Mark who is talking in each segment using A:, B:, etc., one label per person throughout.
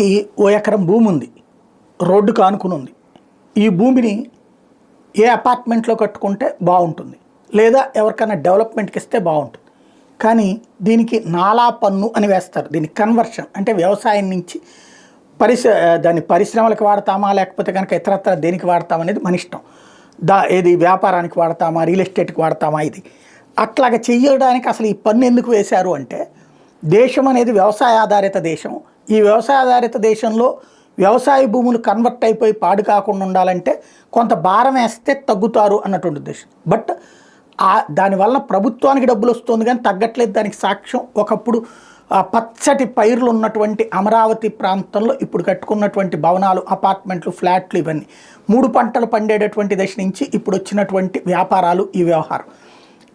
A: మనకి ఓ ఎకరం భూమి ఉంది, రోడ్డుకు ఆనుకుని ఉంది. ఈ భూమిని ఏ అపార్ట్మెంట్లో కట్టుకుంటే బాగుంటుంది, లేదా ఎవరికైనా డెవలప్మెంట్కి ఇస్తే బాగుంటుంది. కానీ దీనికి నాలా పన్ను అని వేస్తారు. దీనికి కన్వర్షన్ అంటే వ్యవసాయం నుంచి దాన్ని పరిశ్రమలకు వాడతామా, లేకపోతే కనుక ఇతరత్ర దేనికి వాడతామా అనేది మన ఇష్టం. ఏది వ్యాపారానికి వాడతామా, రియల్ ఎస్టేట్కి వాడతామా, ఇది అట్లాగా చెయ్యడానికి అసలు ఈ పన్ను ఎందుకు వేశారు అంటే, దేశం అనేది వ్యవసాయ ఆధారిత దేశం. ఈ వ్యవసాయ ఆధారిత దేశంలో వ్యవసాయ భూములు కన్వర్ట్ అయిపోయి పాడు కాకుండా ఉండాలంటే కొంత భారం వేస్తే తగ్గుతారు అన్నటువంటి ఉద్దేశం. బట్ దానివల్ల ప్రభుత్వానికి డబ్బులు వస్తుంది కానీ తగ్గట్లేదు. దానికి సాక్ష్యం ఒకప్పుడు పచ్చటి పైర్లు ఉన్నటువంటి అమరావతి ప్రాంతంలో ఇప్పుడు కట్టుకున్నటువంటి భవనాలు, అపార్ట్మెంట్లు, ఫ్లాట్లు, ఇవన్నీ 3 పంటలు పండేటటువంటి దశ నుంచి ఇప్పుడు వచ్చినటువంటి వ్యాపారాలు, ఈ వ్యవహారం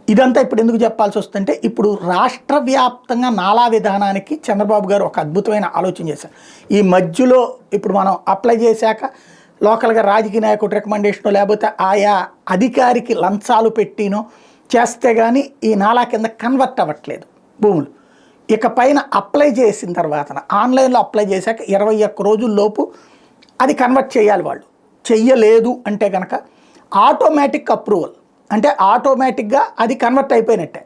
A: ఇదంతా ఇప్పుడు ఎందుకు చెప్పాల్సి వస్తుందంటే, ఇప్పుడు రాష్ట్ర వ్యాప్తంగా నాలా విధానానికి చంద్రబాబు గారు ఒక అద్భుతమైన ఆలోచన చేశారు. ఈ మధ్యలో ఇప్పుడు మనం అప్లై చేశాక లోకల్గా రాజకీయ నాయకుడు రికమెండేషనో లేకపోతే ఆయా అధికారికి లంచాలు పెట్టినో చేస్తే కానీ ఈ నాలా కింద కన్వర్ట్ అవ్వట్లేదు భూములు. ఇక పైన అప్లై చేసిన తర్వాత ఆన్లైన్లో అప్లై చేశాక 21 రోజుల్లోపు అది కన్వర్ట్ చేయాలి. వాళ్ళు చెయ్యలేదు అంటే కనుక ఆటోమేటిక్ అప్రూవల్, అంటే ఆటోమేటిక్గా అది కన్వర్ట్ అయిపోయినట్టే.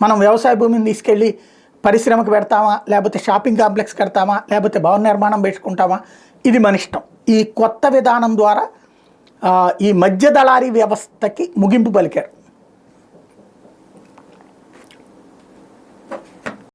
A: మనం వ్యవసాయ భూమిని తీసుకెళ్ళి పరిశ్రమకు పెడతామా, లేకపోతే షాపింగ్ కాంప్లెక్స్ కడతామా, లేకపోతే భవన నిర్మాణం పెట్టుకుంటామా, ఇది మన ఇష్టం. ఈ కొత్త విధానం ద్వారా ఈ మధ్య దళారీ వ్యవస్థకి ముగింపు పలికారు.